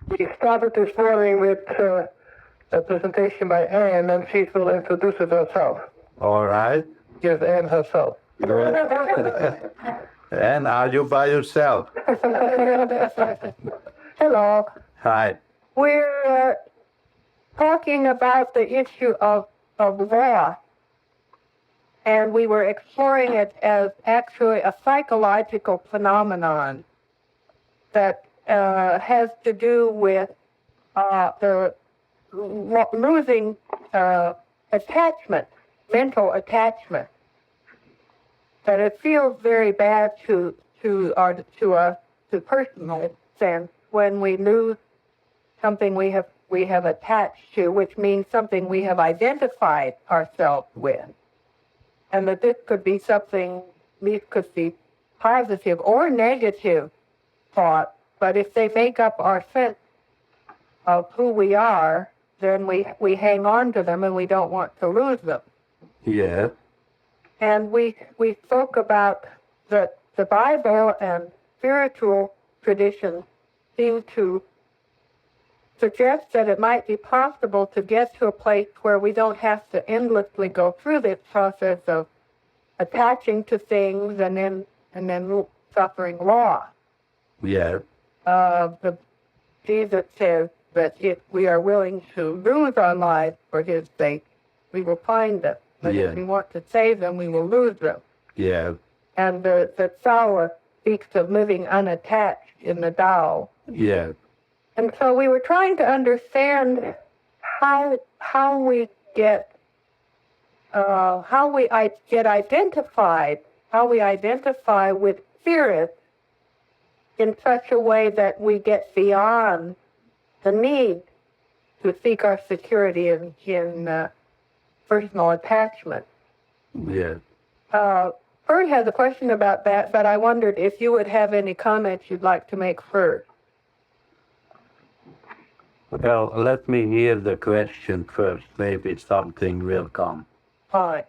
We started this morning with a presentation by Anne, and she will introduce it herself. All right. Here's Anne herself. And are you by yourself? Hello. Hi. We're talking about the issue of law, and we were exploring it as actually a psychological phenomenon that has to do with the losing attachment, mental attachment. That it feels very bad to personal sense when we lose something we have attached to, which means something we have identified ourselves with, and that this could be something, these could be positive or negative thoughts, but if they make up our sense of who we are, then we hang on to them and we don't want to lose them. Yeah. And we spoke about that the Bible and spiritual traditions seem to suggest that it might be possible to get to a place where we don't have to endlessly go through this process of attaching to things and then suffering loss. Yeah. Jesus says that if we are willing to lose our lives for his sake, we will find them. But if we want to save them, we will lose them. Yeah. And the Tao speaks of living unattached in the Tao. Yeah. And so we were trying to understand how we get identified, how we identify with spirits in such a way that we get beyond the need to seek our security in personal attachment. Yeah. Bert has a question about that, but I wondered if you would have any comments you'd like to make first. Well, let me hear the question first. Maybe something will come. Fine.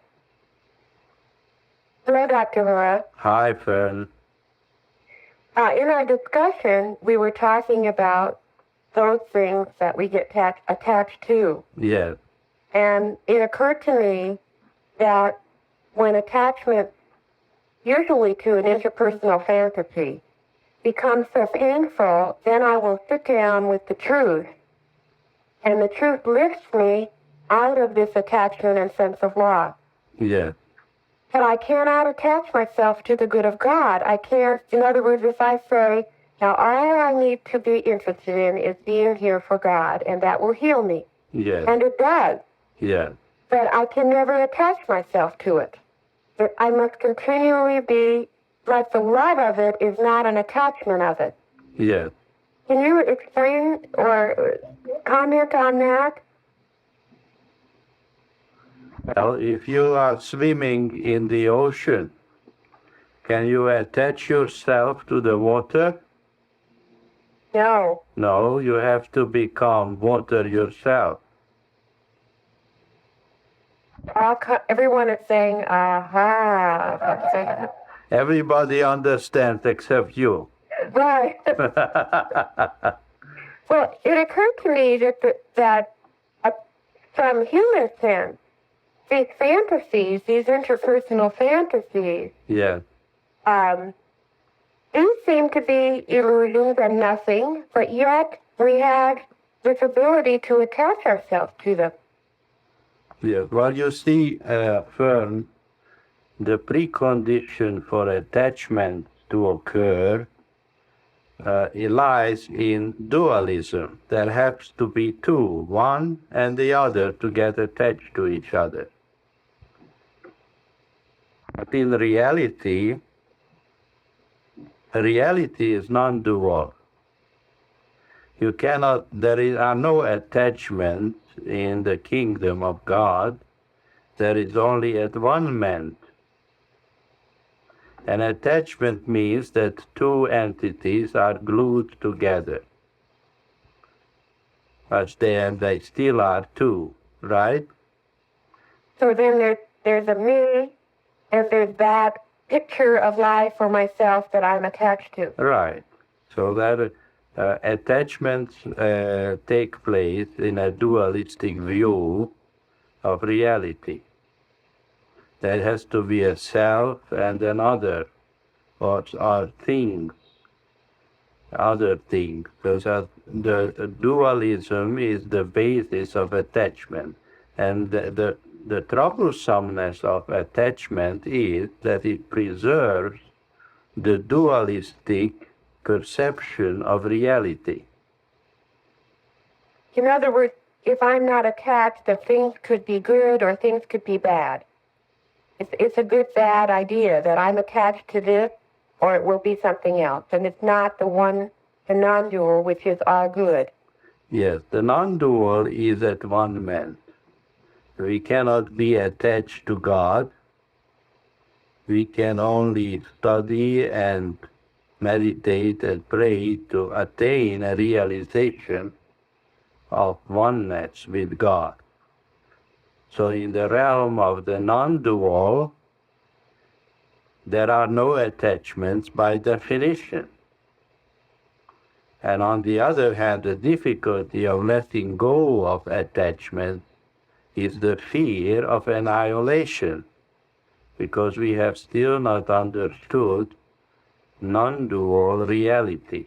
Hello, Dr. Hora. Hi, Fern. In our discussion, we were talking about those things that we get attached to. Yeah. And it occurred to me that when attachment, usually to an interpersonal fantasy, becomes so painful, then I will sit down with the truth. And the truth lifts me out of this attachment and sense of loss. Yeah. But I cannot attach myself to the good of God. I can't, in other words, if I say, now all I need to be interested in is being here for God, and that will heal me. Yeah. And it does. Yeah. But I can never attach myself to it. But I must continually be, like the love of it is not an attachment of it. Yeah. Can you explain or comment on that? Well, if you are swimming in the ocean, can you attach yourself to the water? No. No, you have to become water yourself. Everyone is saying, aha. Everybody understands except you. Right. Well, it occurred to me that from human sense, these fantasies, these interpersonal fantasies, Yeah. do seem to be illusions and nothing, but yet we have this ability to attach ourselves to them. Yeah. Well, you see, Fern, the precondition for attachment to occur it lies in dualism. There has to be two, one and the other, to get attached to each other. But in reality is non-dual. You cannot, are no attachments in the kingdom of God. There is only at-one-ment. An attachment means that two entities are glued together. But they still are two, right? So then there's a me, and there's that picture of life for myself that I'm attached to. Right. So attachments take place in a dualistic view of reality. There has to be a self and another, or things, other things. So the dualism is the basis of attachment. And the troublesomeness of attachment is that it preserves the dualistic perception of reality. In other words, if I'm not attached, the things could be good or things could be bad. It's a good, bad idea that I'm attached to this or it will be something else. And it's not the non-dual, which is all good. Yes, the non-dual is at one man. We cannot be attached to God. We can only study and meditate and pray to attain a realization of oneness with God. So in the realm of the non-dual, there are no attachments by definition. And on the other hand, the difficulty of letting go of attachment is the fear of annihilation, because we have still not understood non-dual reality.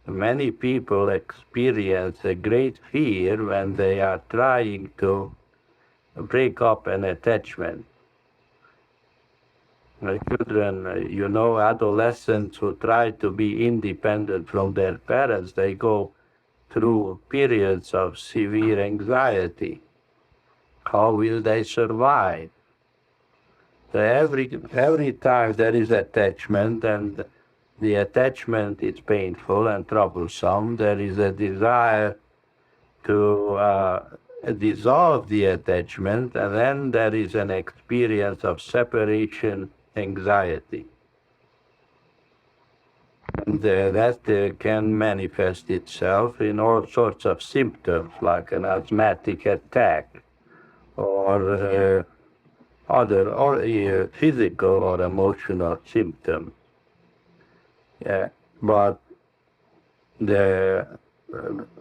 Many people experience a great fear when they are trying to break up an attachment. Children, adolescents who try to be independent from their parents, they go through periods of severe anxiety. How will they survive? So every time there is attachment, and the attachment is painful and troublesome, there is a desire to dissolve the attachment, and then there is an experience of separation anxiety. And that can manifest itself in all sorts of symptoms, like an asthmatic attack, or other physical or emotional symptoms. But the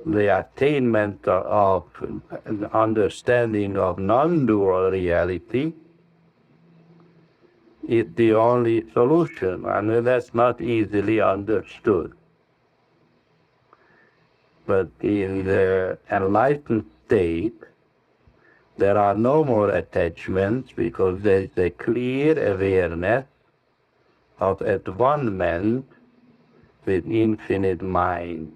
attainment of understanding of non-dual reality is the only solution, and that's not easily understood. But in the enlightened state, there are no more attachments, because there is a clear awareness of at-one-ment with infinite mind.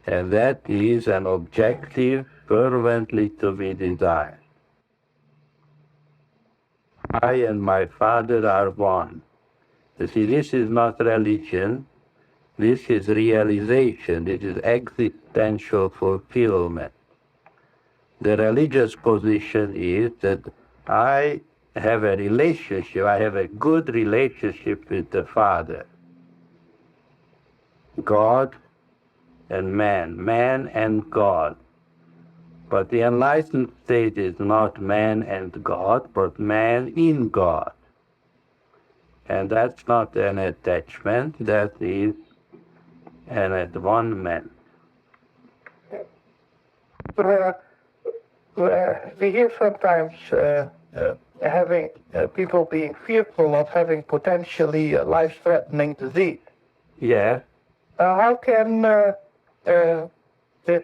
And that is an objective fervently to be desired. I and my Father are one. You see, this is not religion, this is realization, this is existential fulfillment. The religious position is that I have a relationship, I have a good relationship with the Father. God and man and God. But the enlightened state is not man and God, but man in God. And that's not an attachment, that is an at-one-ment. We hear sometimes having people being fearful of having potentially life-threatening disease. Yeah. How can the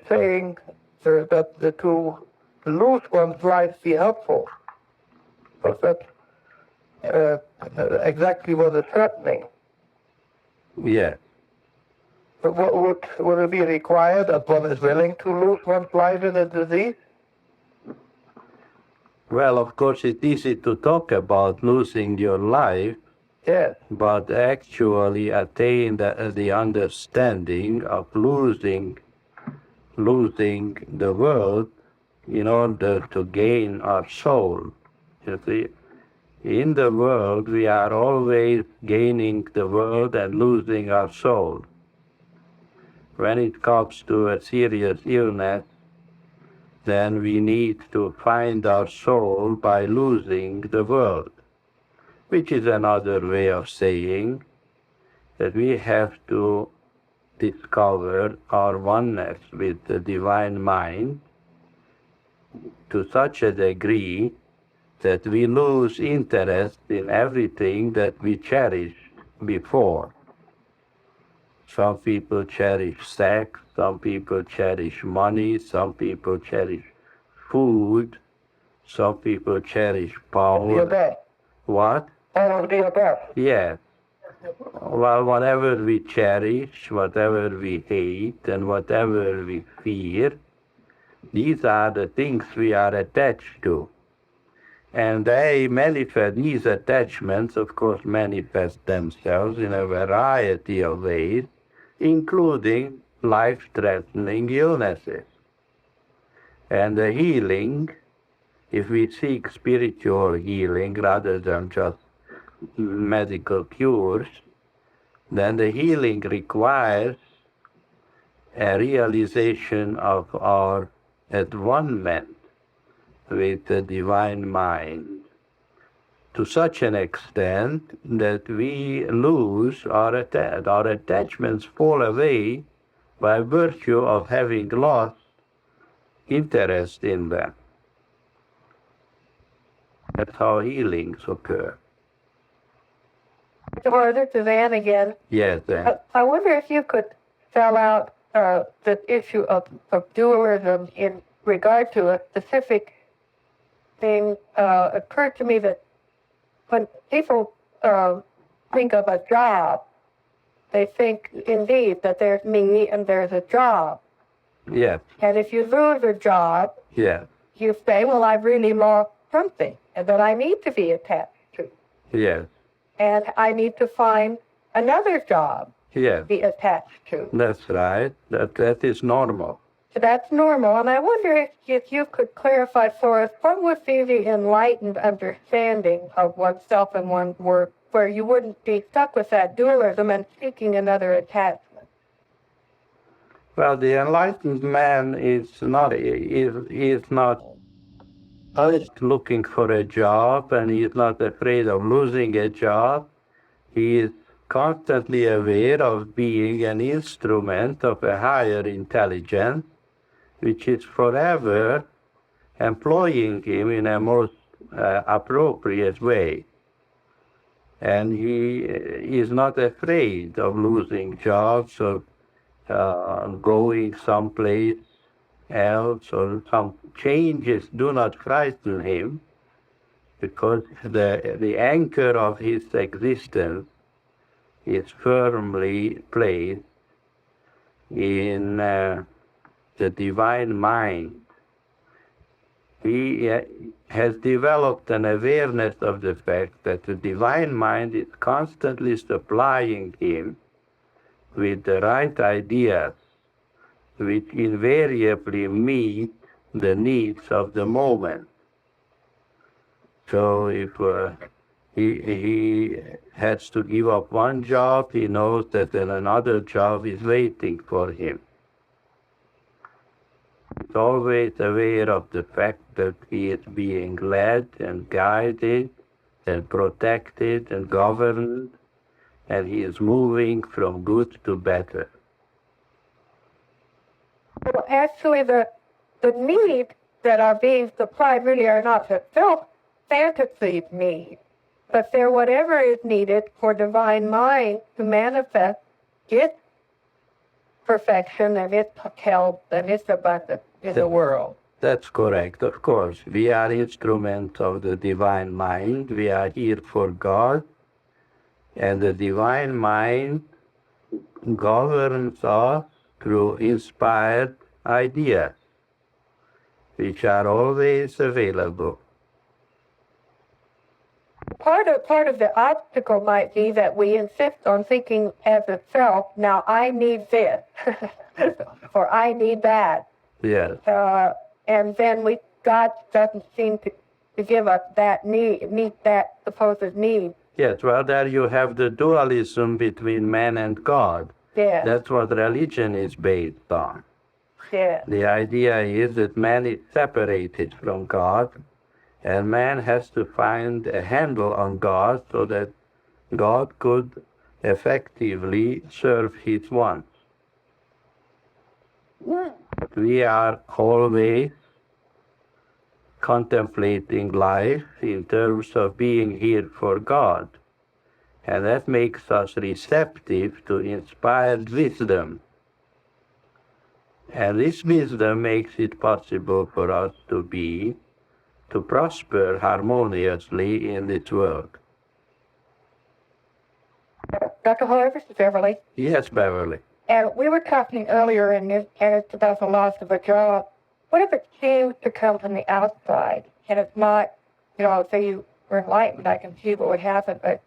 saying that to lose one's life be helpful? Because that's exactly what is threatening. Yeah. But would it be required that one is willing to lose one's life in a disease? Well, of course, it's easy to talk about losing your life, Yes. but actually attain the understanding of losing the world in order to gain our soul. You see, in the world we are always gaining the world and losing our soul. When it comes to a serious illness, then we need to find our soul by losing the world, which is another way of saying that we have to discover our oneness with the divine mind to such a degree that we lose interest in everything that we cherished before. Some people cherish sex, some people cherish money, some people cherish food, some people cherish The power. above. What? All of the above. Yes. Well, whatever we cherish, whatever we hate, and whatever we fear, these are the things we are attached to. And these attachments, of course, manifest themselves in a variety of ways, including life-threatening illnesses. And the healing, if we seek spiritual healing rather than just medical cures, then the healing requires a realization of our at-one-ment with the divine mind to such an extent that we lose our attachments fall away by virtue of having lost interest in them. That's how healings occur. Or this is Anne again. Yes, I wonder if you could spell out the issue of dualism in regard to a specific thing. Occurred to me that when people think of a job, they think indeed that there's me and there's a job. yes, And if you lose a job, yes, you say, well, I've really lost something and that I need to be attached to. yes, And I need to find another job yes. to be attached to. That's right. That is normal. So that's normal. And I wonder if you could clarify for us, what would be the enlightened understanding of oneself and one's work, where you wouldn't be stuck with that dualism and seeking another attachment? Well, the enlightened man is not looking for a job, and he is not afraid of losing a job. He is constantly aware of being an instrument of a higher intelligence, which is forever employing him in a most appropriate way. And he is not afraid of losing jobs or going someplace else, or some changes do not frighten him, because the anchor of his existence is firmly placed in the divine mind. He has developed an awareness of the fact that the divine mind is constantly supplying him with the right ideas, which invariably meet the needs of the moment. So if he has to give up one job, he knows that then another job is waiting for him. He's always aware of the fact that he is being led and guided and protected and governed, and he is moving from good to better. Well, actually, the needs that are being supplied really are not the self-fantasy needs, but they're whatever is needed for divine mind to manifest its perfection and its health and its abundance in the world. That's correct, of course. We are instruments of the divine mind. We are here for God, and the divine mind governs us through inspired ideas, which are always available. Part of the obstacle might be that we insist on thinking as a self, now I need this, or I need that. Yes, And then God doesn't seem to give us that need, meet that supposed need. yes. Well, there you have the dualism between man and God. Yeah. That's what religion is based on. Yeah. The idea is that man is separated from God, and man has to find a handle on God so that God could effectively serve his wants. We are always contemplating life in terms of being here for God, and that makes us receptive to inspired wisdom. And this wisdom makes it possible for us to prosper harmoniously in this world. Dr. Hora, this is Beverly. Yes, Beverly. And we were talking earlier and it's about the loss of a job. What if it seems to come from the outside and it's not, say you were enlightened, I can see what would happen, but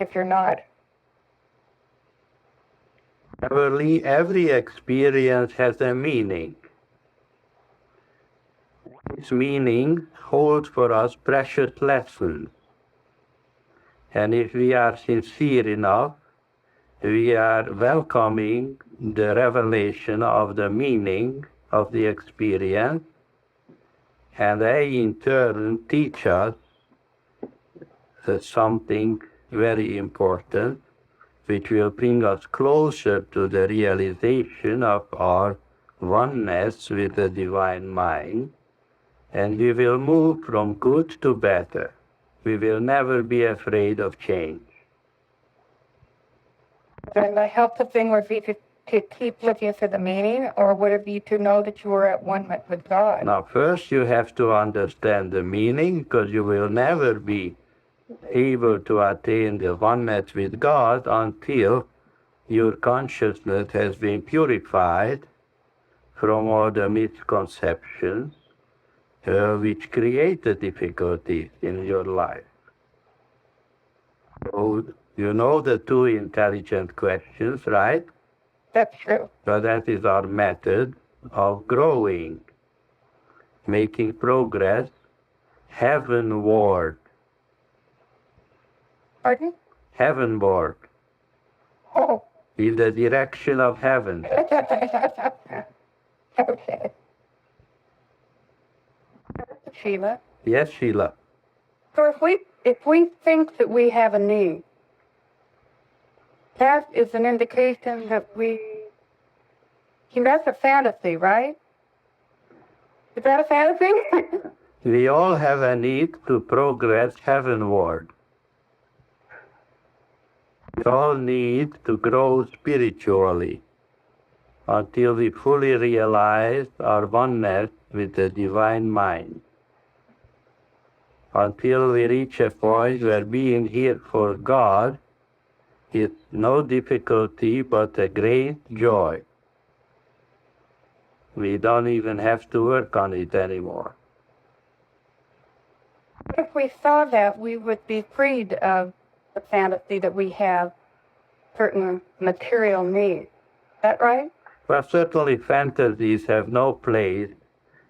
if you're not? Beverly, every experience has a meaning. This meaning holds for us precious lessons. And if we are sincere enough, we are welcoming the revelation of the meaning of the experience, and they in turn teach us something very important, which will bring us closer to the realization of our oneness with the divine mind, and we will move from good to better. We will never be afraid of change. Then the helpful thing would be to keep looking for the meaning, or would it be to know that you were at one with God? Now, first you have to understand the meaning, because you will never be able to attain the oneness with God until your consciousness has been purified from all the misconceptions which create the difficulties in your life. So, you know the two intelligent questions, right? That's true. So that is our method of growing, making progress heavenward. Pardon? Heavenward, Oh. in the direction of heaven. Okay. Sheila? Yes, Sheila. So if we think that we have a need, that is an indication that that's a fantasy, right? Is that a fantasy? We all have a need to progress heavenward. We all need to grow spiritually until we fully realize our oneness with the divine mind. Until we reach a point where being here for God is no difficulty but a great joy. We don't even have to work on it anymore. If we saw that, we would be freed of the fantasy that we have certain material needs. Is that right? Well, certainly fantasies have no place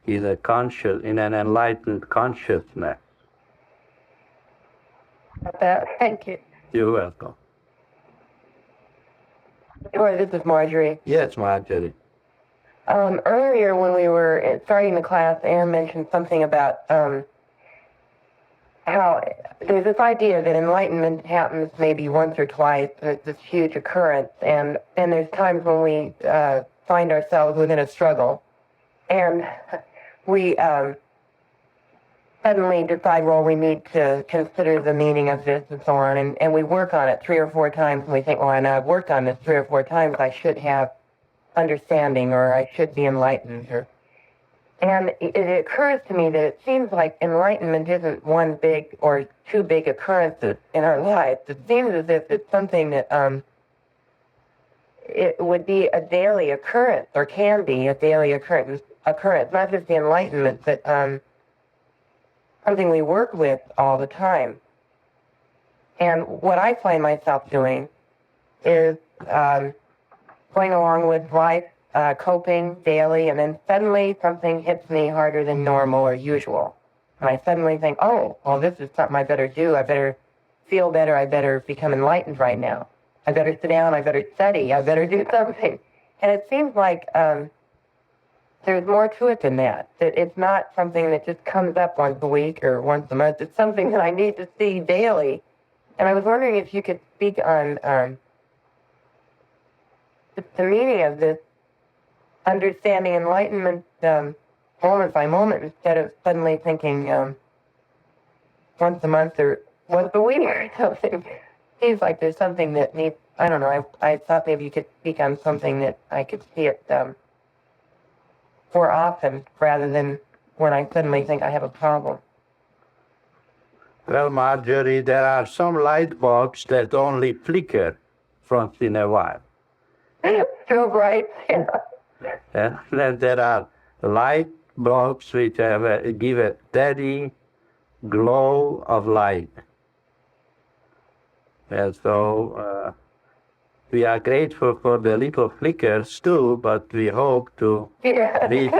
in an enlightened consciousness. Thank you. You're welcome. This is Marjorie. Yes, Marjorie. Earlier when we were starting the class, Anne mentioned something about how there's this idea that enlightenment happens maybe once or twice, this huge occurrence, and there's times when we find ourselves within a struggle, and we suddenly decide, well, we need to consider the meaning of this and so on, and we work on it 3 or 4 times, and we think, well, I know I've worked on this 3 or 4 times, I should have understanding, or I should be enlightened. And it occurs to me that it seems like enlightenment isn't one big or 2 big occurrences in our lives. It seems as if it's something that it would be a daily occurrence, or can be a daily occurrence, not just the enlightenment, but something we work with all the time. And what I find myself doing is going along with life, coping daily, and then suddenly something hits me harder than normal or usual. And I suddenly think, oh, well, this is something I better do. I better feel better. I better become enlightened right now. I better sit down. I better study. I better do something. And it seems like there's more to it than that. That it's not something that just comes up once a week or once a month. It's something that I need to see daily. And I was wondering if you could speak on the meaning of this understanding enlightenment moment by moment instead of suddenly thinking once a month or once a week or something. Seems like there's something that needs, I don't know, I thought maybe you could speak on something that I could see it more often rather than when I suddenly think I have a problem. Well, Marjorie, there are some light bulbs that only flicker once in a while. So bright. And then there are light bulbs which give a steady glow of light. And so we are grateful for the little flickers too, but we hope to reach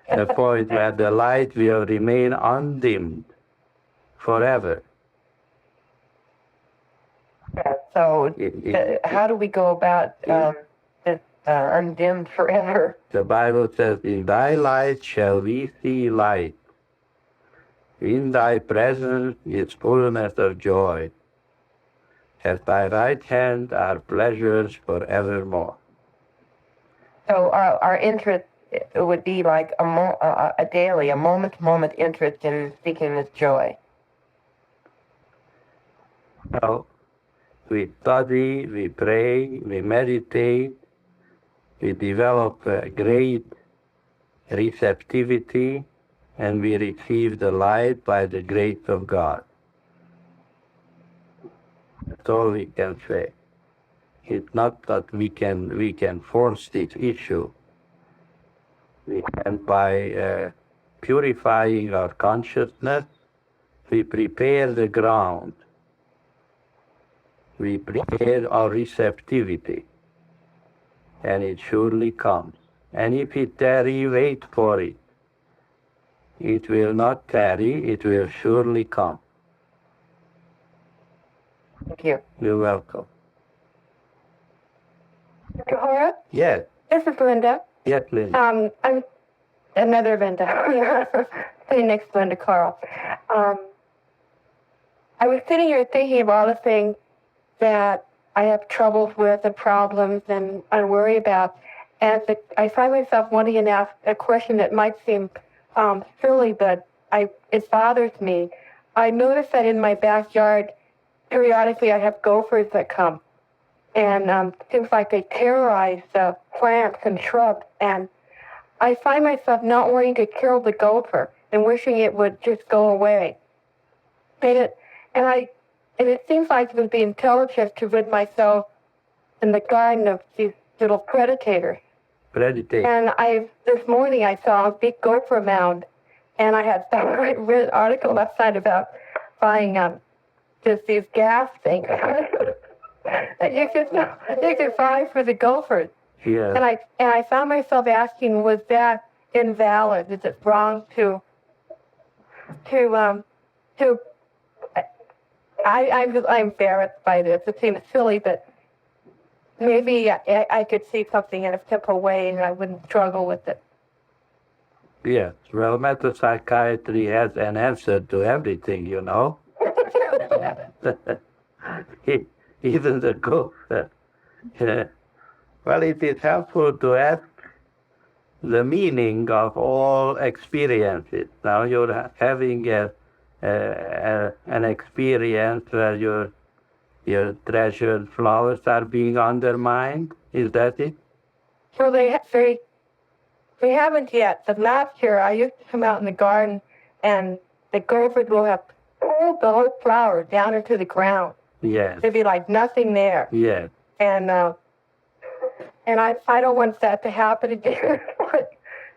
a point where the light will remain undimmed forever. So how do we go about this undimmed forever? The Bible says, in thy light shall we see light. In thy presence is fullness of joy. At thy right hand are pleasures forevermore. So our interest would be like a daily, a moment-to-moment interest in seeking this joy. Well, we study, we pray, we meditate, we develop a great receptivity, and we receive the light by the grace of God. That's all we can say. It's not that we can force this issue. We can, by purifying our consciousness, we prepare the ground. We prepare our receptivity, and it surely comes. And if it tarry, wait for it. It will not tarry, it will surely come. Thank you. You're welcome. Hora, Yes, this is Linda. yes, Linda. I'm another Linda. Sitting next to Linda Carl. I was sitting here thinking of all the things that I have troubles with and problems and I worry about. And I find myself wanting to ask a question that might seem silly, but it bothers me. I notice that in my backyard, periodically I have gophers that come. And it seems like they terrorize the plants and shrubs. And I find myself not wanting to kill the gopher and wishing it would just go away. And it seems like it would be intelligent to rid myself in the garden of these little predators. And this morning I saw a big gopher mound, and I had read an article last night about buying just these gas things that you could buy for the gophers. Yeah. And I found myself asking, was that invalid? Is it wrong to I'm embarrassed by this. It seems silly, but maybe I could see something in a simple way and I wouldn't struggle with it. Yes. Well, metapsychiatry has an answer to everything, you know. Even the gopher. Well, it is helpful to ask the meaning of all experiences. Now you're having an experience where your treasured flowers are being undermined. Is that it? So they haven't yet. But last year I used to come out in the garden and the gophers will have pulled the whole flower down into the ground. Yes. There'd be like nothing there. Yes. And I don't want that to happen again.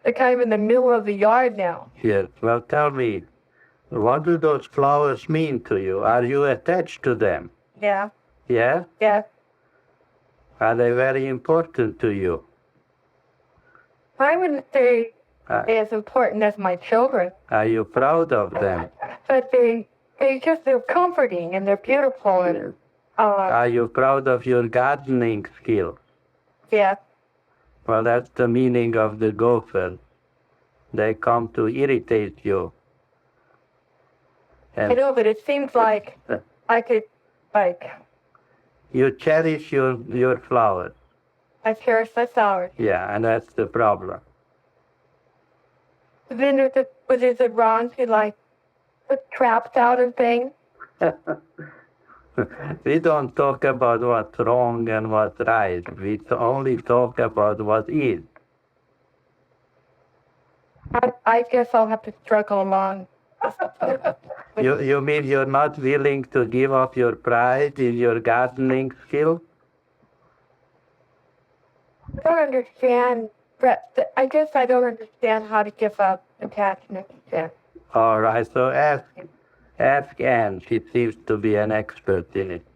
They're kind of in the middle of the yard now. Yes. Well, tell me, what do those flowers mean to you? Are you attached to them? Yeah. Yeah? Yeah. Are they very important to you? I wouldn't say they're as important as my children, Are you proud of them? but they're comforting and they're beautiful and Are you proud of your gardening skills? yeah. Well, that's the meaning of the gopher. They come to irritate you. I know, but it seems like I could You cherish your flowers. I cherish my flowers. Yeah, and that's the problem. Then is it wrong to like put traps out and things? We don't talk about what's wrong and what's right. We only talk about what is. I guess I'll have to struggle along. You mean you're not willing to give up your pride in your gardening skill? I don't understand. I guess I don't understand how to give up attachment. Yeah. All right, so ask Anne. She seems to be an expert in it.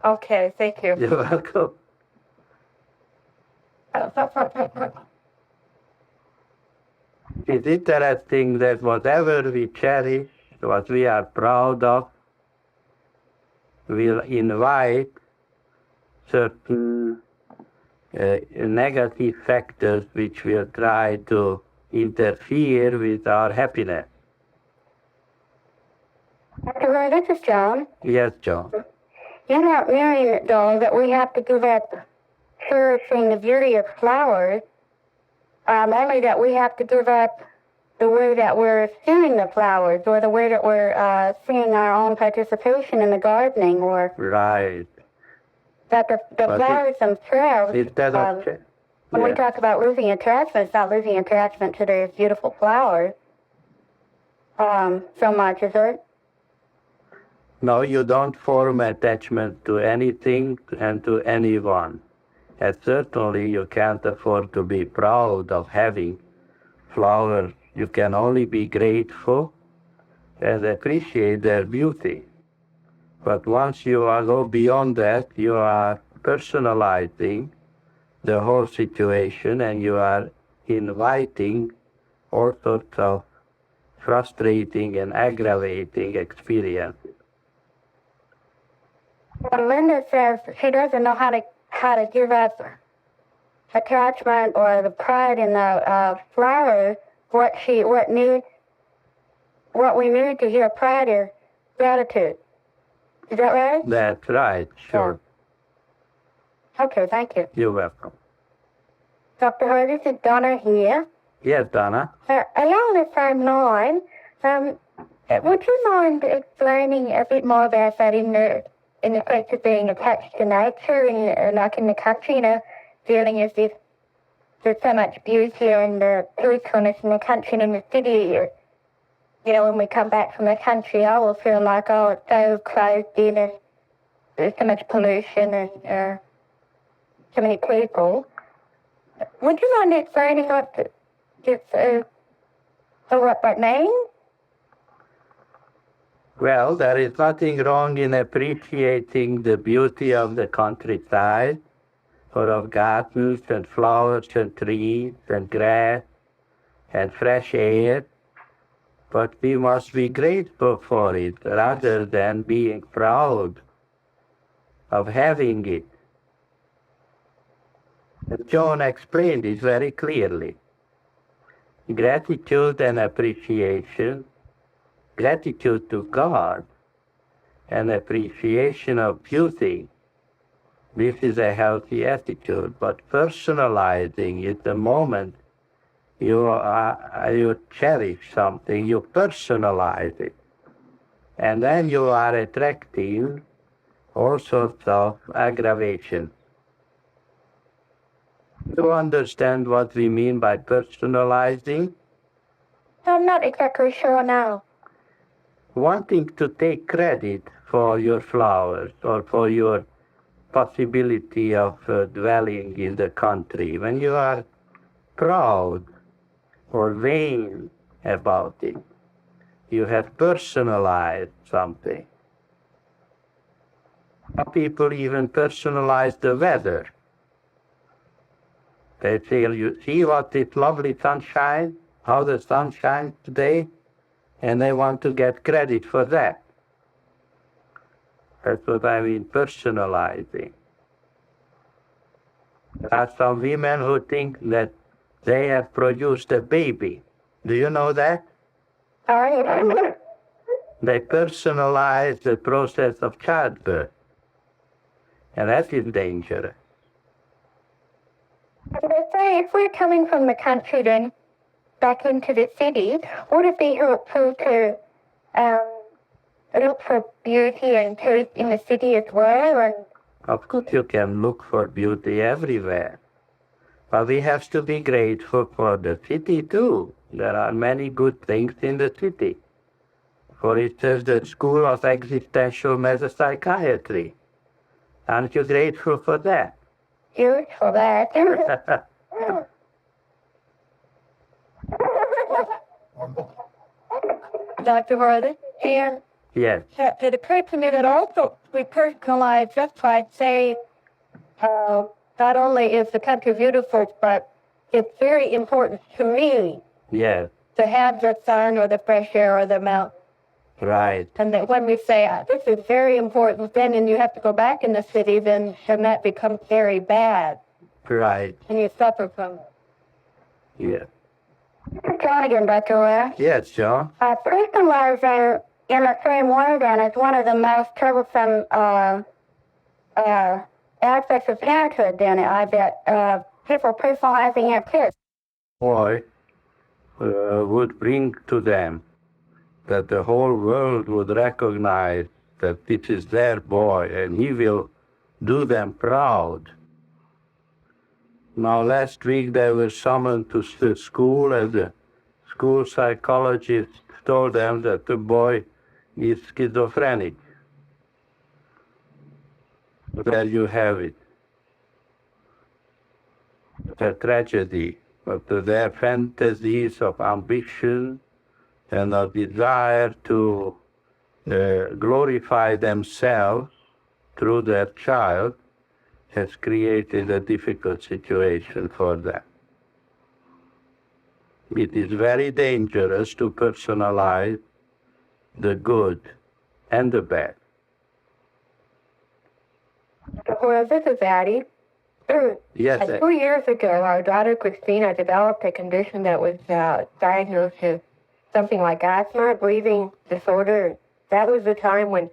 Okay, thank you. You're welcome. It's interesting that whatever we cherish, what we are proud of, will invite certain negative factors which will try to interfere with our happiness. Dr. Roy, this is John. Yes, John. You're not meaning it, though, that we have to give up cherishing the beauty of flowers, only that we have to give up the way that we're seeing the flowers, or the way that we're seeing our own participation in the gardening, or Right. that the flowers themselves, Instead of when we talk about losing attachment, it's not losing attachment to those beautiful flowers so much, is it? No, you don't form attachment to anything and to anyone. And certainly you can't afford to be proud of having flowers. You can only be grateful and appreciate their beauty. But once you go beyond that, you are personalizing the whole situation and you are inviting all sorts of frustrating and aggravating experiences. When Linda says she doesn't know how to give up attachment or the pride in the flowers, what we need to hear pride is gratitude. Is that right? That's right, sure. Okay, thank you. You're welcome. Dr. Hora, this is Donna here. Yes, Donna. Along the same line, would you mind explaining a bit more about that in the sense of being attached to nature and like in the country, feeling as if there's so much beauty and peacefulness in the country and in the city. When we come back from the country, I will feel like, it's so closed in and there's so much pollution and so many people. Would you mind explaining what that means? Well, there is nothing wrong in appreciating the beauty of the countryside, or of gardens and flowers and trees and grass and fresh air, but we must be grateful for it rather than being proud of having it. And John explained it very clearly. Gratitude and appreciation, gratitude to God, and appreciation of beauty. This is a healthy attitude, but personalizing it the moment you cherish something, you personalize it. And then you are attracting all sorts of aggravation. You understand what we mean by personalizing? I'm not exactly sure now. Wanting to take credit for your flowers or for your possibility of dwelling in the country. When you are proud or vain about it, you have personalized something. Some people even personalize the weather. They say, you see what this lovely sunshine, how the sun shines today? And they want to get credit for that. That's what I mean, personalizing. There are some women who think that they have produced a baby. Do you know that? They personalize the process of childbirth. And that is dangerous. say if we're coming from the country then back into the city, would it be helpful to look for beauty and taste in the city as well? And Of course, you can look for beauty everywhere. But we have to be grateful for the city too. There are many good things in the city. For instance, the School of Existential Metapsychiatry. Aren't you grateful for that? you for that. Dr. Hora, And Yes, it occurred to me that also we personalize just by saying not only is the country beautiful, but it's very important to me yes, to have the sun or the fresh air or the mountain. right, And that when we say, this is very important, then and you have to go back in the city, then that becomes very bad. right, And you suffer from it. yes. John again, Dr. Ware. Yes, John. Person was in the same way then as one of the most troublesome aspects of parenthood then, I bet. People personalizing their kids. Boy would bring to them that the whole world would recognize that this is their boy and he will do them proud. Now, last week they were summoned to the school and the school psychologist told them that the boy is schizophrenic. There you have it. A tragedy, but their fantasies of ambition and a desire to glorify themselves through their child has created a difficult situation for them. It is very dangerous to personalize the good and the bad. Well, this is Addie. Yes, 2 years ago, our daughter Christina developed a condition that was diagnosed as something like asthma, breathing disorder. That was the time when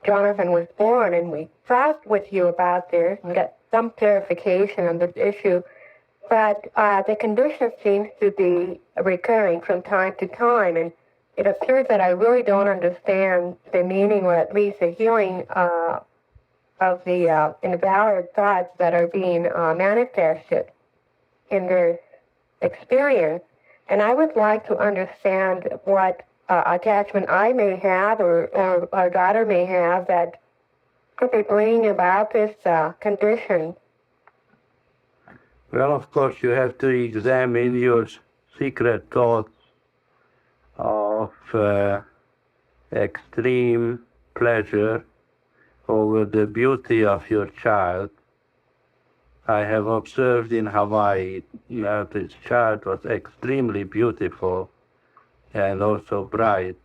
Jonathan was born, and we talked with you about this and got some clarification on this issue. But the condition seems to be recurring from time to time, and it appears that I really don't understand the meaning, or at least the healing of the invalid thoughts that are being manifested in their experience. And I would like to understand what attachment I may have or our daughter may have that could be bringing about this condition. well, of course, you have to examine your secret thoughts of extreme pleasure over the beauty of your child. I have observed in Hawaii that this child was extremely beautiful and also bright,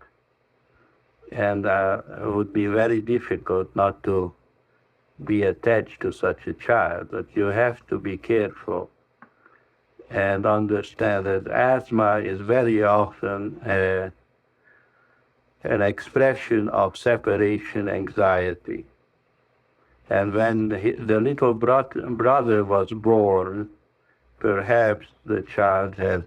and it would be very difficult not to be attached to such a child, but you have to be careful and understand that asthma is very often an expression of separation anxiety. And when the little brother was born, perhaps the child has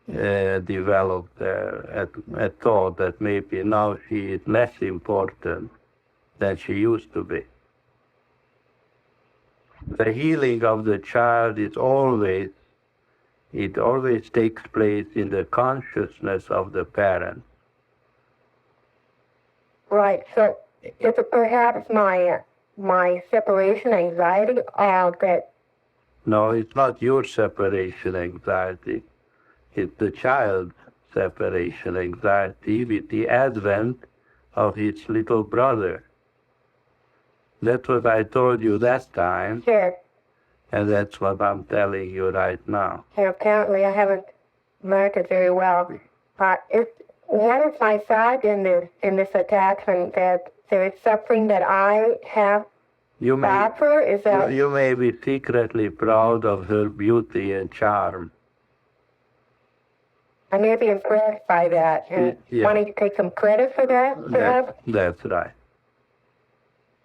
developed a thought that maybe now she is less important than she used to be. The healing of the child is always takes place in the consciousness of the parent. Right. So is it perhaps my separation anxiety that... No, it's not your separation anxiety. It's the child's separation anxiety with the advent of his little brother. That's what I told you that time, Sure. and that's what I'm telling you right now. And apparently I haven't learned it very well. What is my thought in this attachment, that there is suffering that I have You may, suffer? Is that... you may be secretly proud of her beauty and charm. I may be impressed by that. And Yeah. wanting to take some credit for that, perhaps? That's right.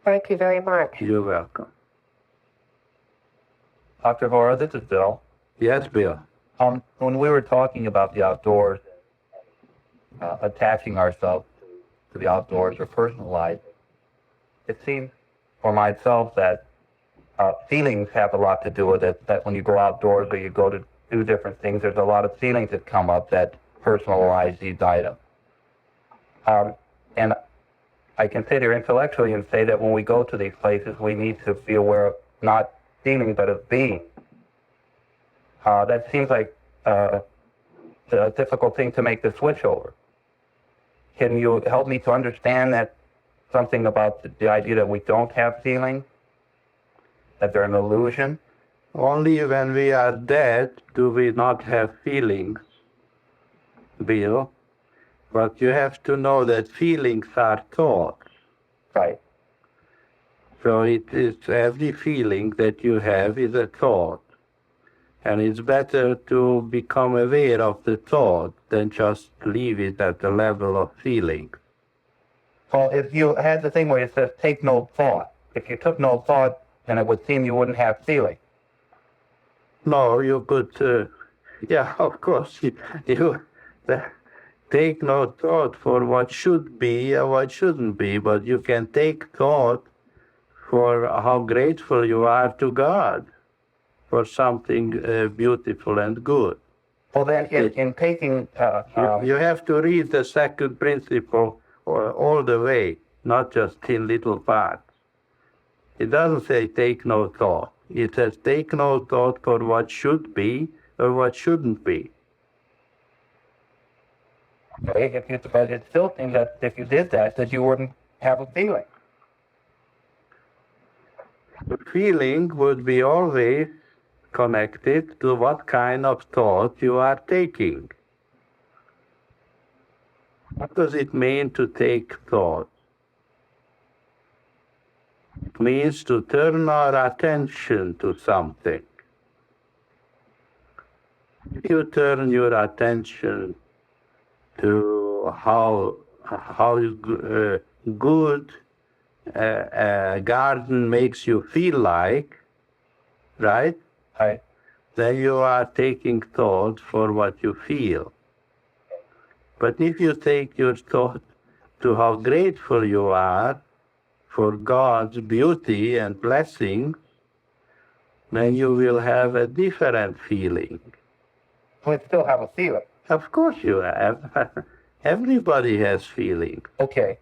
Thank you very much. You're welcome. Dr. Hora, this is Bill. Yes, Bill. When we were talking about the outdoors, attaching ourselves to the outdoors or personal life, it seems for myself that feelings have a lot to do with it. That when you go outdoors or you go to do different things, there's a lot of feelings that come up that personalize these items. And I can sit here intellectually and say that when we go to these places, we need to be aware of not feeling, but of being. That seems like a difficult thing to make the switch over. Can you help me to understand that something about the idea that we don't have feelings, that they're an illusion? Only when we are dead do we not have feelings, Bill. But you have to know that feelings are thoughts. Right. So it is every feeling that you have is a thought. And it's better to become aware of the thought than just leave it at the level of feeling. Well, if you had the thing where it says take no thought, if you took no thought, then it would seem you wouldn't have feeling. No, you could, yeah, of course, you take no thought for what should be or what shouldn't be, but you can take thought for how grateful you are to God for something beautiful and good. Well, then, in taking... You have to read the second principle all the way, not just in little parts. It doesn't say take no thought. It says take no thought for what should be or what shouldn't be. but it still seems that if you did that you wouldn't have a feeling. The feeling would be always connected to what kind of thought you are taking. What does it mean to take thought? It means to turn our attention to something. If you turn your attention to how good a garden makes you feel like, right? Right. Then you are taking thought for what you feel. But if you take your thought to how grateful you are for God's beauty and blessings, then you will have a different feeling. We still have a feeling. Of course you have. Everybody has feelings. Okay.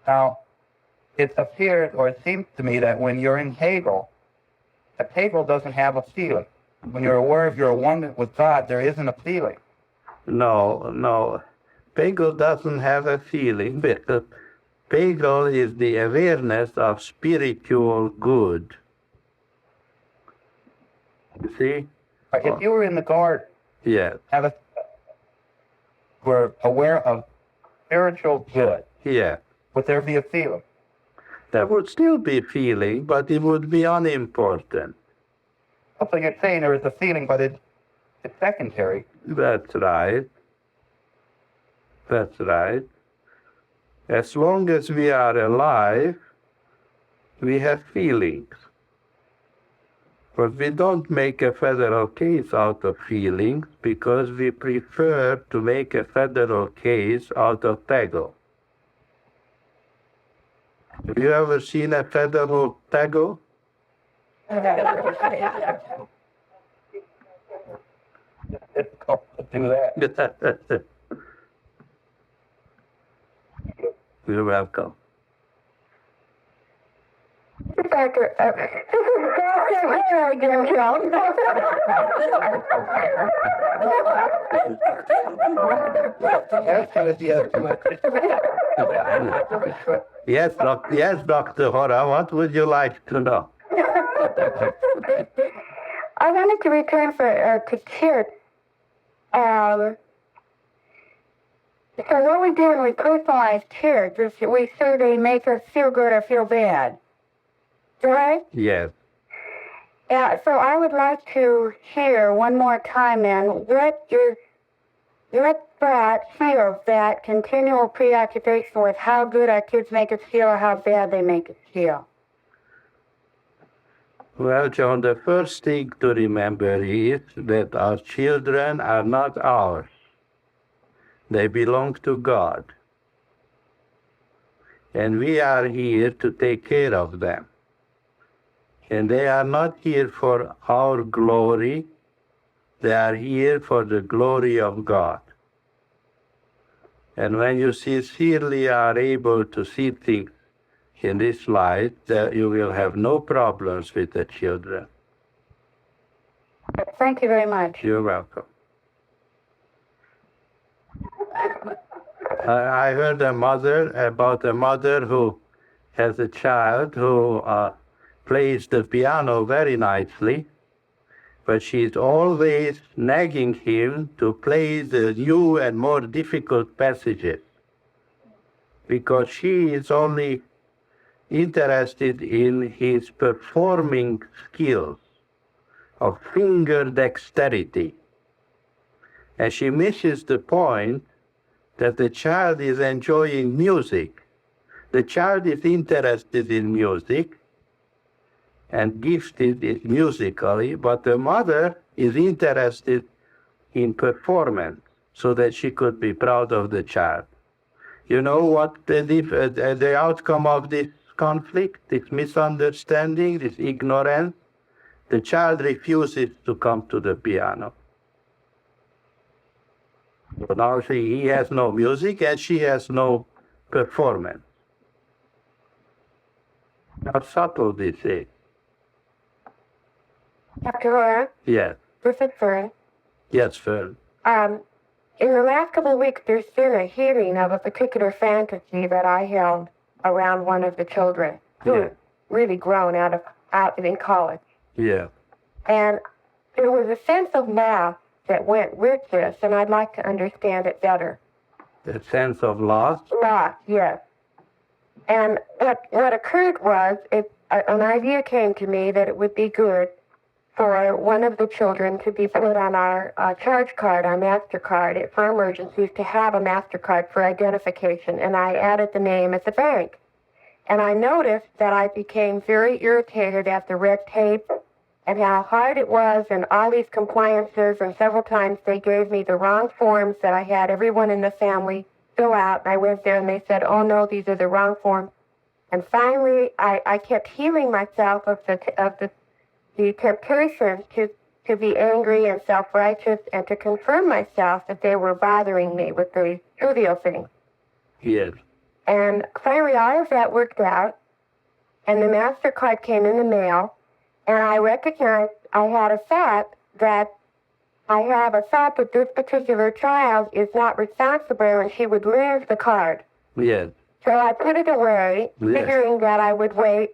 Now, it appears, or it seems to me, that when you're in PAGL, a PAGL doesn't have a feeling. When you're aware of your oneness with God, there isn't a feeling. No. PAGL doesn't have a feeling because PAGL is the awareness of spiritual good. You see? If you were in the garden, Yes. were aware of spiritual good, Yeah. would there be a feeling? There would still be feeling, but it would be unimportant. So you're saying there is a feeling, but it's secondary. That's right. That's right. As long as we are alive, we have feelings. But we don't make a federal case out of feelings because we prefer to make a federal case out of PAGL. Have you ever seen a federal PAGL? It's difficult to do that. You're welcome. Yes, Dr. Hora, what would you like to know? I wanted to return to church. So what we do when we personalize church is we say they make us feel good or feel bad. Right? Yes. Yeah, so I would like to hear one more time then what thought feels that continual preoccupation with how good our kids make us feel or how bad they make us feel. Well, John, the first thing to remember is that our children are not ours. They belong to God. And we are here to take care of them. And they are not here for our glory. They are here for the glory of God. And when you sincerely are able to see things in this light, you will have no problems with the children. Thank you very much. You're welcome. I heard about a mother who has a child who plays the piano very nicely, but she's always nagging him to play the new and more difficult passages, because she is only interested in his performing skills of finger dexterity. And she misses the point that the child is enjoying music. The child is interested in music and gifted musically, but the mother is interested in performance so that she could be proud of the child. You know what the outcome of this conflict, this misunderstanding, this ignorance? The child refuses to come to the piano. So now he has no music and she has no performance. How subtle this is. Dr. Hora, Yes. this is Fern. Yes, Phil. In the last couple of weeks, there's been a hearing of a particular fantasy that I held around one of the children who Yeah. had really grown out in college. Yeah. And there was a sense of math that went with this, and I'd like to understand it better. The sense of loss. Math, yes. And what occurred was, an idea came to me that it would be good for one of the children to be put on our charge card, our MasterCard, for emergencies, to have a MasterCard for identification. And I added the name at the bank. And I noticed that I became very irritated at the red tape and how hard it was and all these compliances. And several times they gave me the wrong forms that I had everyone in the family fill out. And I went there and they said, oh, no, these are the wrong forms. And finally, I kept healing myself of the temptation to be angry and self-righteous and to confirm myself that they were bothering me with the trivial things. Yes. And finally, all of that worked out, and the MasterCard came in the mail, and I recognized I have a thought that this particular child is not responsible and she would lose the card. Yes. So I put it away, Yes. figuring that I would wait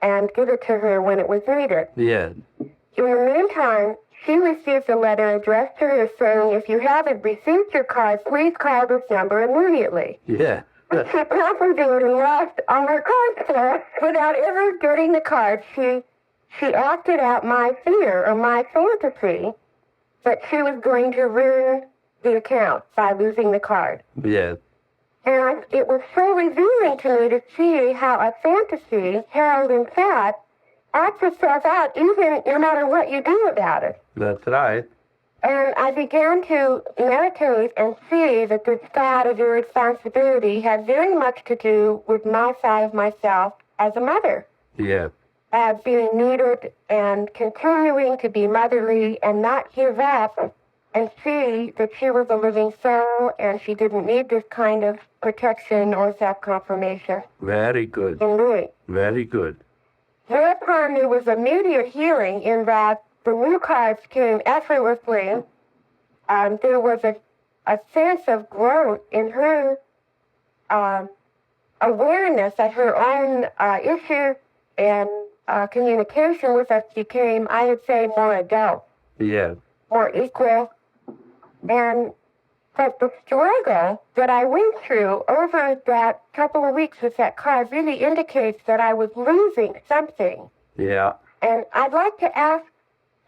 and give it to her when it was needed. Yes. In the meantime, she received a letter addressed to her saying, if you haven't received your card, please call this number immediately. Yeah. She promptly lost on her card store without ever getting the card. She acted out my fear or my fantasy that she was going to ruin the account by losing the card. Yes. And it was so revealing to me to see how a fantasy held in thought acts itself out even no matter what you do about it. That's right. And I began to meditate and see that this thought of irresponsibility had very much to do with my side of myself as a mother. Yes. As being needed and continuing to be motherly and not give up and see that she was a living soul and she didn't need this kind of protection or self-confirmation. Very good. In me. Very good. Thereupon there was immediate healing in that the new cards came effortlessly. There was a sense of growth in her awareness that her own issue and communication with us became, I would say, more adult, Yes. more equal. And but the struggle that I went through over that couple of weeks with that card really indicates that I was losing something. Yeah. And I'd like to ask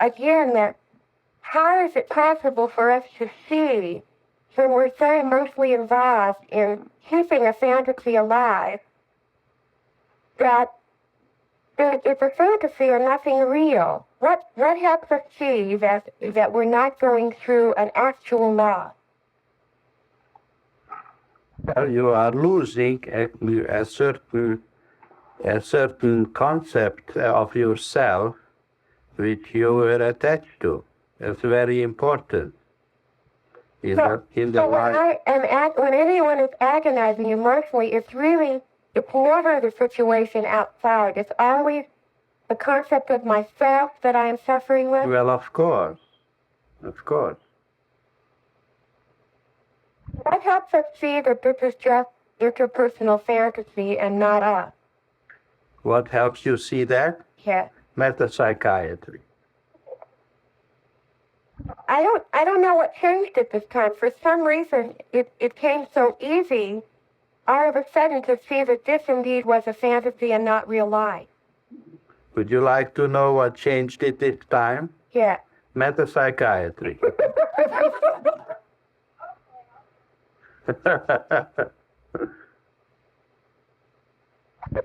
again that how is it possible for us to see when we're so emotionally involved in keeping a fantasy alive that it's a fantasy or nothing real. What helps us see that we're not going through an actual loss? Well, you are losing a certain concept of yourself which you were attached to. It's very important. In the life. When anyone is agonizing emotionally, it's never the situation outside. It's always the concept of myself that I am suffering with. Well, of course. Of course. What helps us see that this is just interpersonal fantasy and not us? What helps you see that? Yeah. Metapsychiatry. I don't know what changed at this time. For some reason, it came so easy all of a sudden to see that this indeed was a fantasy and not real life. Would you like to know what changed it this time? Yeah. Metapsychiatry.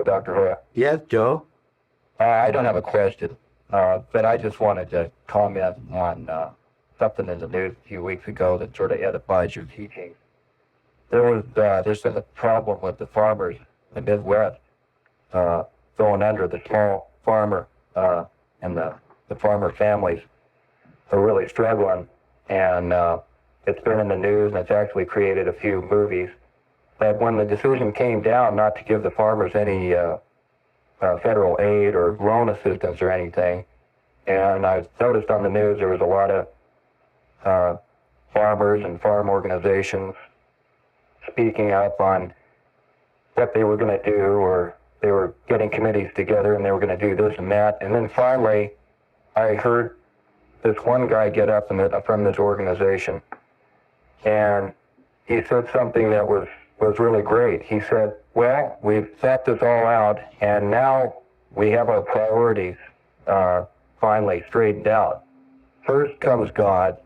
Dr. Hora. Yes, Joe? I don't have a question, but I just wanted to comment on something in the news a few weeks ago that sort of edifies your teaching. There's been a problem with the farmers in the Midwest going under. The small farmer and the farmer families are really struggling, and it's been in the news, and it's actually created a few movies. But when the decision came down not to give the farmers any federal aid or loan assistance or anything, and I noticed on the news there was a lot of farmers and farm organizations speaking up on what they were going to do, or they were getting committees together and they were going to do this and that. And then finally, I heard this one guy get up from this organization, and he said something that was really great. He said, well, we've set this all out, and now we have our priorities finally straightened out. First comes God,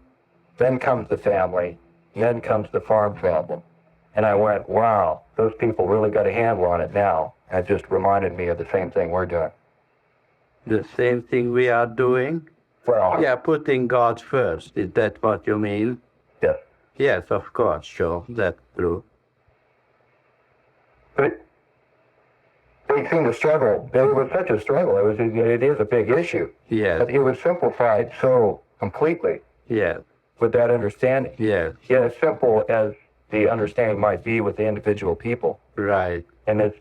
then comes the family, then comes the farm problem. And I went, wow, those people really got a handle on it now. It just reminded me of the same thing we're doing. The same thing we are doing? Well, Yeah, putting God first. Is that what you mean? yes. Yes, of course, Joe. That's true. But they seem to struggle. It was such a struggle. It is a big issue. Yes. But it was simplified so completely Yes. with that understanding. Yes. Yet as simple as the understanding might be with the individual people. Right. And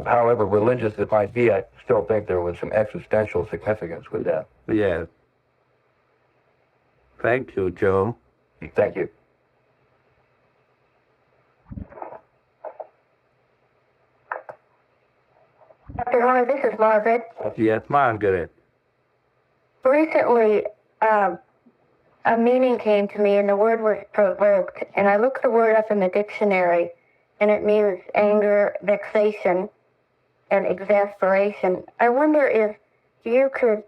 however religious it might be, I still think there was some existential significance with that. Yes. Thank you, Joe. Thank you. Dr. Hora, this is Margaret. Yes, Margaret. Recently, a meaning came to me and the word was provoked. And I looked the word up in the dictionary, and it means anger, vexation, and exasperation. I wonder if you could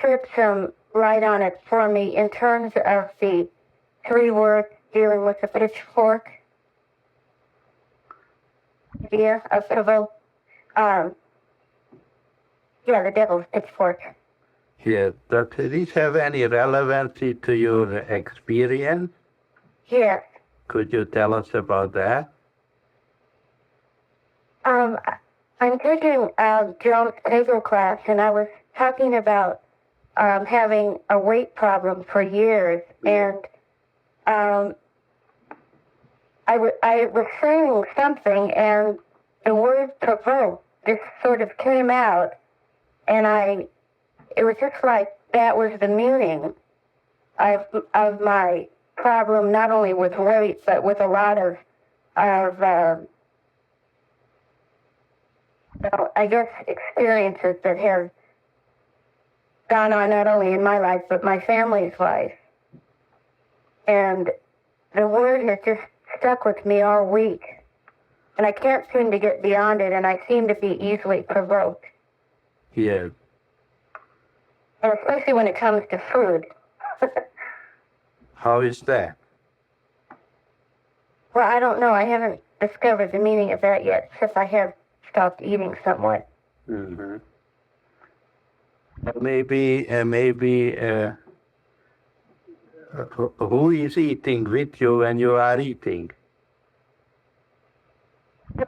shed some light on it for me in terms of the three words dealing with the pitchfork. Yeah, the devil's pitchfork. Yes. Does this have any relevancy to your experience? Yes. Could you tell us about that? I'm taking John's PAGL class, and I was talking about having a weight problem for years, and I was saying something, and the word provoke just sort of came out, and it was just like that was the meaning of my problem, not only with weight, but with a lot of I guess experiences that have gone on not only in my life, but my family's life. And the word has just stuck with me all week. And I can't seem to get beyond it, and I seem to be easily provoked. Yes. And especially when it comes to food. How is that? Well, I don't know. I haven't discovered the meaning of that yet, since I have stopped eating somewhat. Mm-hmm. Maybe who is eating with you when you are eating?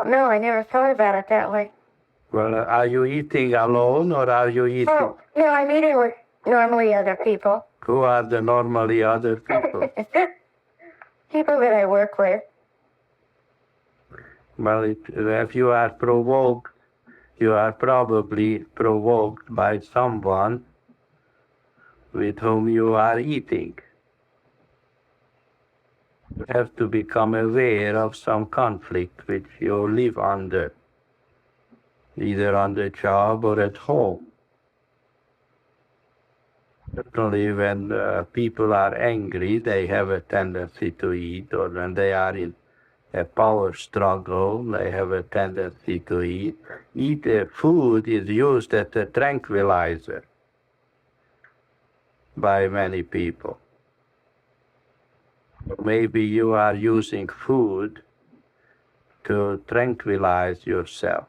No, I never thought about it that way. Well, are you eating alone or are you eating? Oh, no, I'm eating with normally other people. Who are the normally other people? People that I work with. Well, if you are provoked, you are probably provoked by someone with whom you are eating. You have to become aware of some conflict which you live under, either on the job or at home. Certainly when people are angry, they have a tendency to eat, or when they are in a power struggle, they have a tendency to eat. Food is used as a tranquilizer by many people. Maybe you are using food to tranquilize yourself,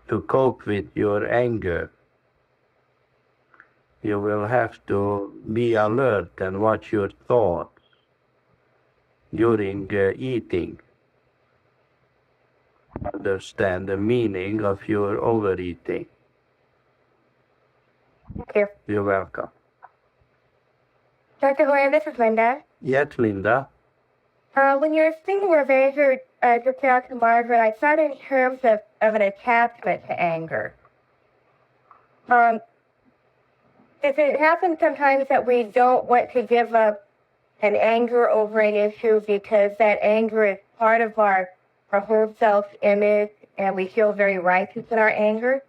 to cope with your anger. You will have to be alert and watch your thoughts during eating. Understand the meaning of your overeating. Thank you. You're welcome. Dr. Hora, this is Linda. Yes, Linda. When you were speaking of anger, just out to Margaret, I thought in terms of an attachment to anger. Does it happen sometimes that we don't want to give up an anger over an issue because that anger is part of our whole self-image and we feel very righteous in our anger?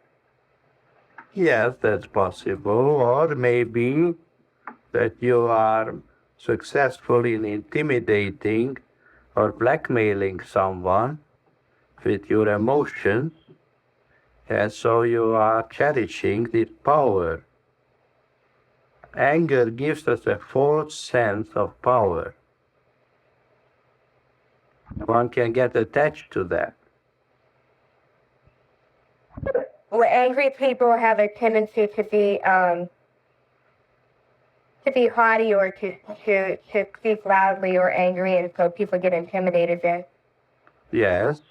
Yes, that's possible. Or maybe that you are successful in intimidating or blackmailing someone with your emotions, and so you are cherishing this power. Anger gives us a false sense of power. One can get attached to that. Well, angry people have a tendency to be haughty or to speak loudly or angry, and so people get intimidated then. Yes,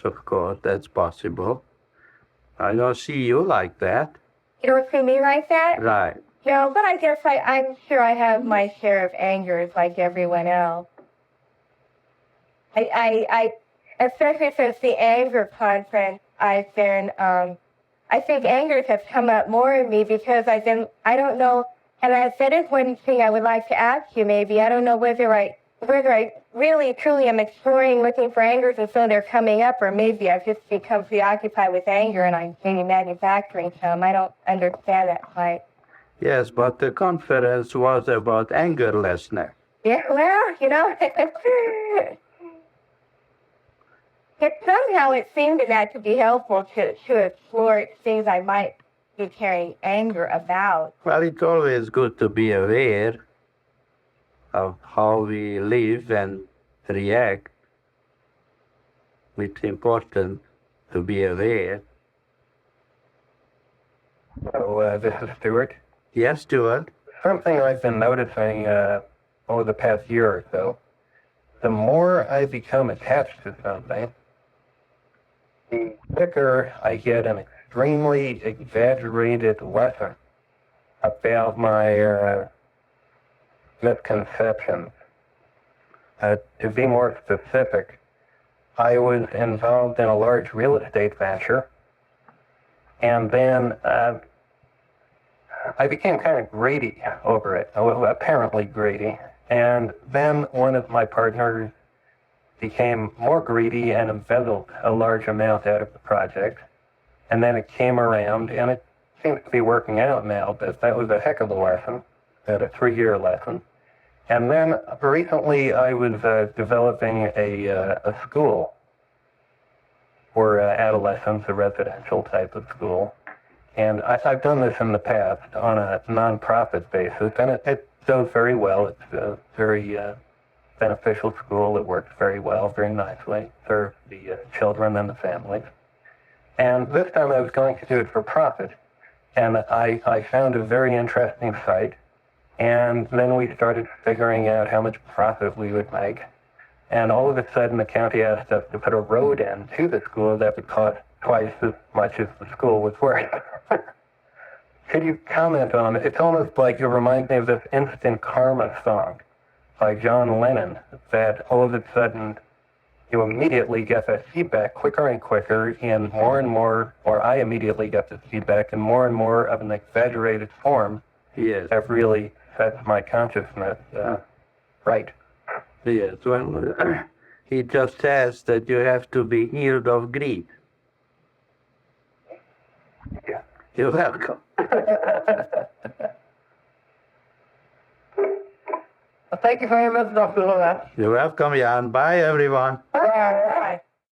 of course, that's possible. I don't see you like that. You don't see me like that? Right. No, but I guess I'm sure I have my share of angers like everyone else. I especially since the anger conference, I've been, I think angers have come up more in me because I don't know, and that is one thing I would like to ask you maybe. I don't know whether I really truly am exploring looking for angers and so they're coming up, or maybe I've just become preoccupied with anger and I'm maybe manufacturing some. I don't understand that quite. Yes, but the conference was about angerlessness. Yeah, well, somehow it seemed to that to be helpful to explore things I might be carrying anger about. Well, it's always good to be aware of how we live and react. It's important to be aware. So, this is Stuart. Yes, Stuart? Something I've been noticing over the past year or so, the more I become attached to something, the quicker I get an extremely exaggerated lesson about my misconceptions. To be more specific, I was involved in a large real estate venture, and then I became kind of greedy over it, apparently greedy. And then one of my partners became more greedy and embezzled a large amount out of the project. And then it came around, and it seems to be working out now, but that was a heck of a lesson, a 3-year lesson. And then recently I was developing a school for adolescents, a residential type of school. And I've done this in the past on a nonprofit basis, and it does very well. It's a very beneficial school. It works very well, very nicely, serves the children and the families. And this time I was going to do it for profit. And I found a very interesting site. And then we started figuring out how much profit we would make. And all of a sudden, the county asked us to put a road in to the school that would cost twice as much as the school was worth. Could you comment on it? It's almost like you remind me of this Instant Karma song by John Lennon, that all of a sudden you immediately get that feedback quicker and quicker, and more, or I immediately get this feedback in more and more of an exaggerated form. Yes. That really sets my consciousness right. Yes. Well, he just says that you have to be healed of greed. Yeah. You're welcome. Well, thank you very much, Dr. Lorette. You're welcome, Jan. Bye, everyone. Bye.